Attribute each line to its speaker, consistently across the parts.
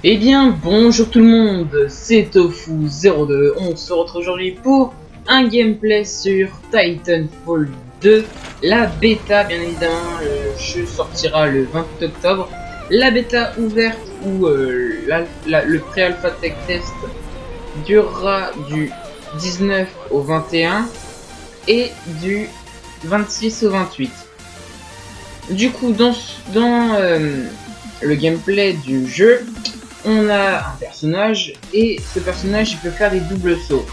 Speaker 1: Eh bien, bonjour tout le monde, c'est Tofu02. On se retrouve aujourd'hui pour un gameplay sur Titanfall 2. La bêta, bien évidemment, le jeu sortira le 28 octobre. La bêta ouverte ou le pré-alpha tech test durera du 19 au 21 et du 26 au 28. Du coup, dans le gameplay du jeu, on a un personnage et ce personnage il peut faire des doubles sauts.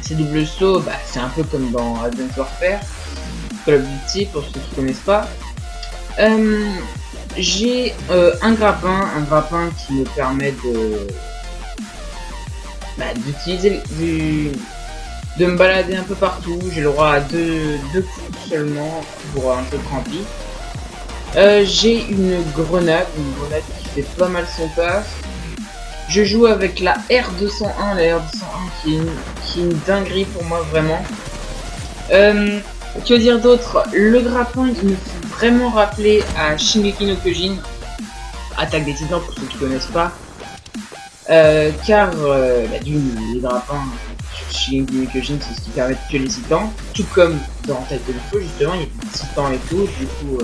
Speaker 1: Ces doubles sauts, c'est un peu comme dans Advanced Warfare, Call of Duty pour ceux qui connaissent pas. J'ai un grappin qui me permet d'utiliser de me balader un peu partout. J'ai le droit à deux coups seulement pour un peu crampi. J'ai une grenade qui fait pas mal son taf. Je joue avec la R201, qui est une dinguerie pour moi vraiment. Que dire d'autre? Le grappin il me fait vraiment rappeler à Shingeki no Kyojin, Attaque des Titans pour ceux qui connaissent pas. Car les grappins sur Shingeki no Kyojin c'est ce qui permet de tuer les titans, tout comme dans Titanfall justement il y a des titans et tout, du coup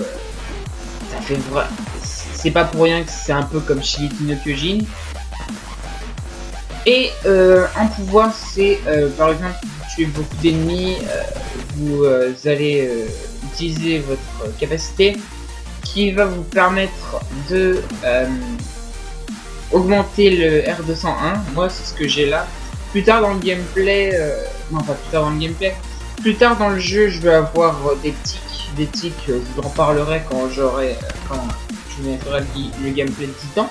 Speaker 1: ça fait vrai. C'est pas pour rien que c'est un peu comme Shingeki no Kyojin. Et un pouvoir, c'est par exemple, vous tuez beaucoup d'ennemis, vous allez utiliser votre capacité qui va vous permettre de augmenter le R201. Moi, c'est ce que j'ai là. Plus tard dans le gameplay, non pas plus tard dans le gameplay, plus tard dans le jeu, je vais avoir des tics. Des tics, je vous en parlerai quand je mettrai le gameplay de Titan.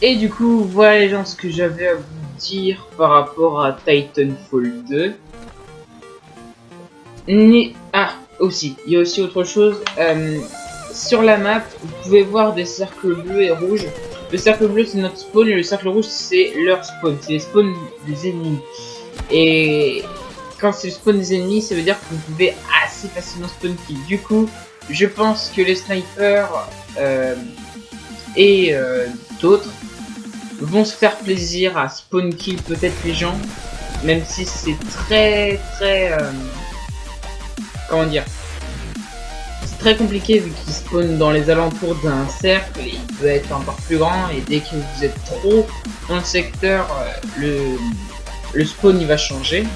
Speaker 1: Et du coup, voilà les gens ce que j'avais à vous dire par rapport à Titanfall 2. Aussi, il y a aussi autre chose. Sur la map, vous pouvez voir des cercles bleus et rouges. Le cercle bleu c'est notre spawn et le cercle rouge c'est leur spawn. C'est les spawns des ennemis. Et quand c'est le spawn des ennemis, ça veut dire que vous pouvez assez facilement spawn kill. Du coup, je pense que les snipers et d'autres vont se faire plaisir à spawn kill peut-être les gens, même si c'est très comment dire, c'est très compliqué vu qu'ils spawnent dans les alentours d'un cercle et il peut être encore plus grand et dès que vous êtes trop dans le secteur, le spawn il va changer.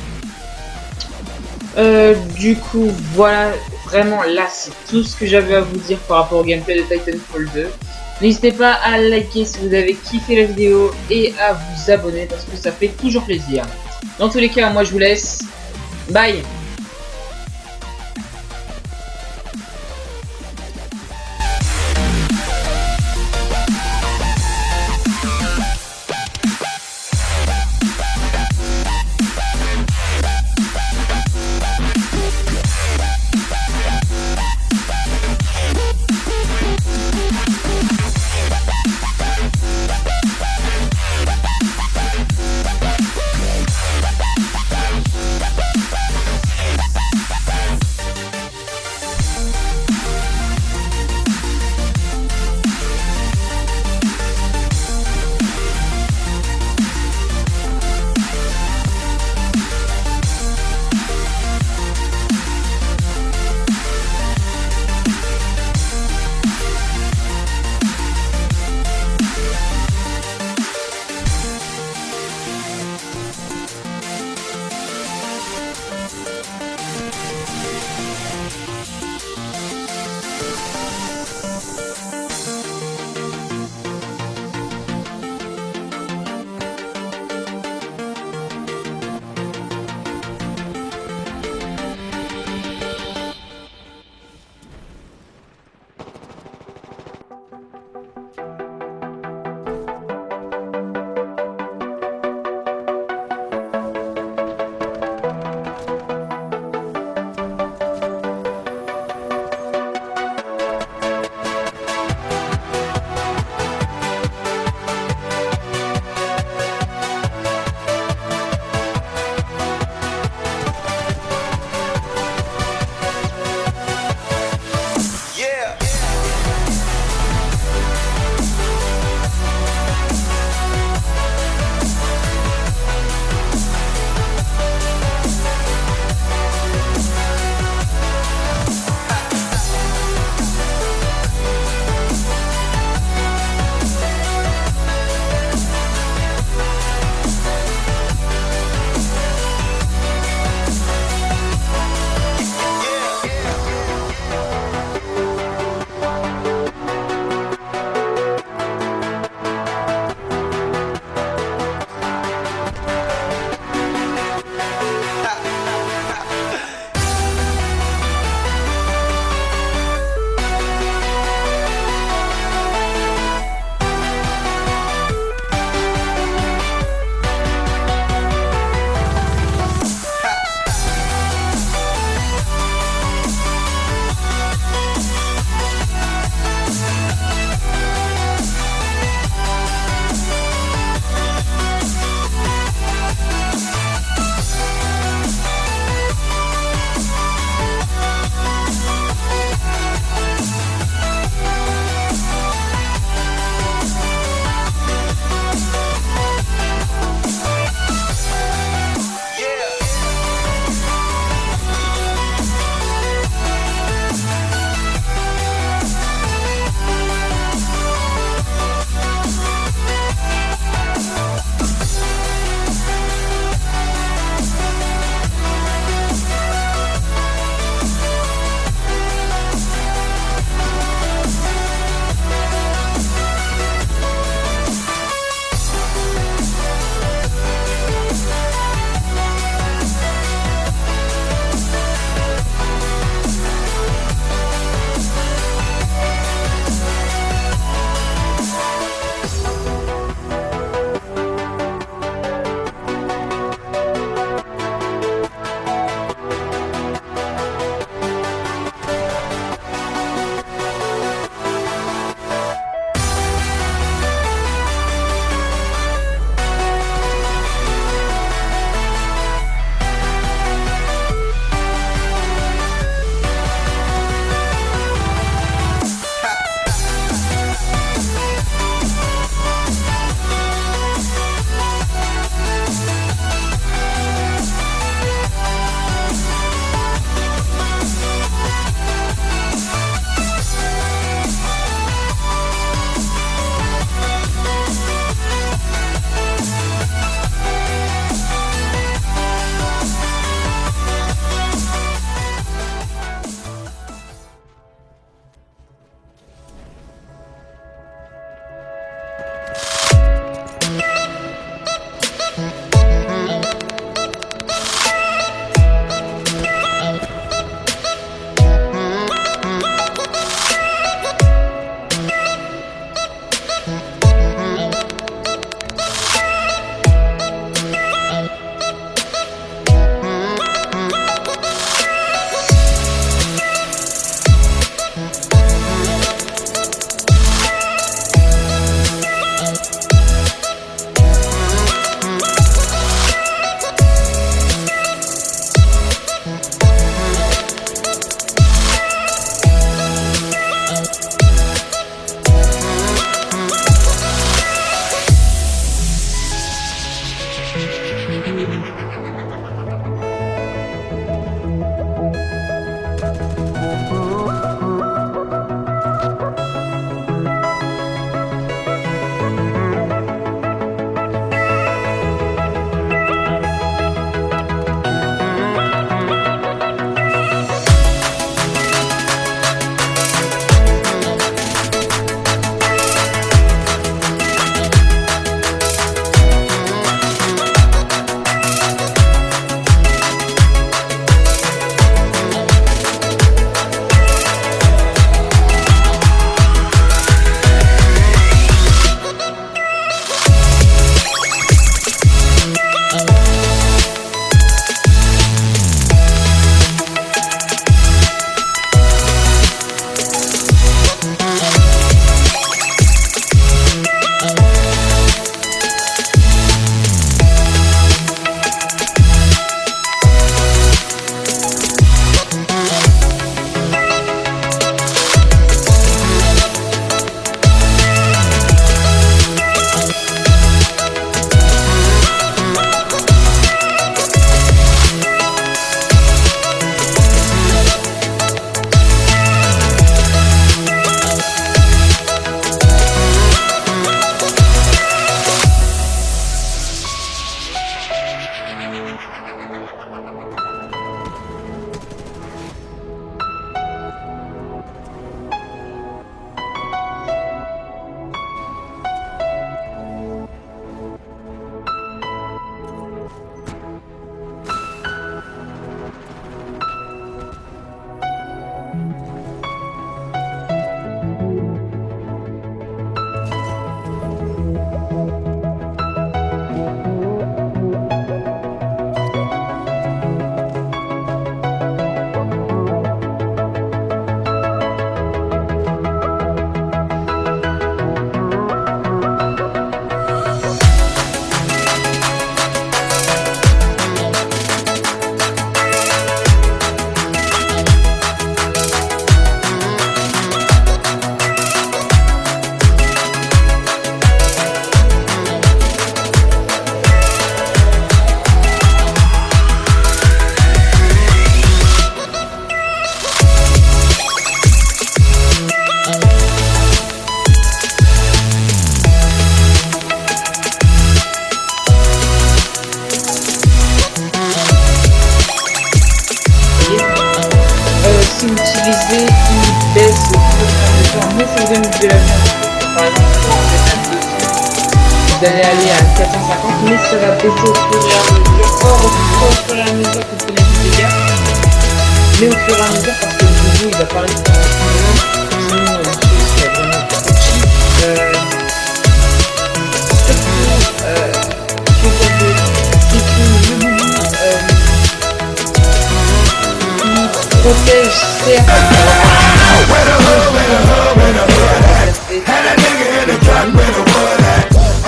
Speaker 1: Du coup voilà, vraiment là c'est tout ce que j'avais à vous dire par rapport au gameplay de Titanfall 2. N'hésitez pas à liker si vous avez kiffé la vidéo et à vous abonner parce que ça fait toujours plaisir. Dans tous les cas, moi je vous laisse. Bye! vous allez aller à 450, mais ça va baisser au fur et à mesure. Au fur et à mesure que vous prenez du dégâts. Mais au fur et à mesure, parce que le boubou il va pas rester en sinon la chose qui est vraiment trop cheap. C'est que le boubou qui protège certes.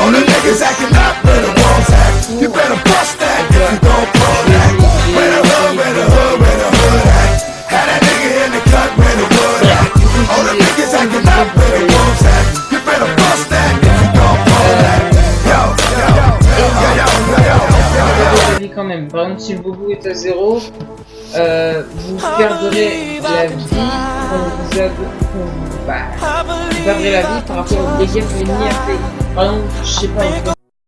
Speaker 2: All the niggas acting up, where the walls at? You better bust that if you gon' pull that. Where the hood, where the hood, where the hood at? Had that nigga in the cut, where the wood at? All the niggas acting up, where the walls at? You better bust that if you gon' pull that. Yo, yo, yo, yo, yo, yo, yo.
Speaker 1: Quand même. Par exemple, si le boubou est à 0, vous perdrez la vie quand vous avez. Vous perdrez la vie par rapport aux dégâts que l'ennemi a fait. Par exemple, je sais pas,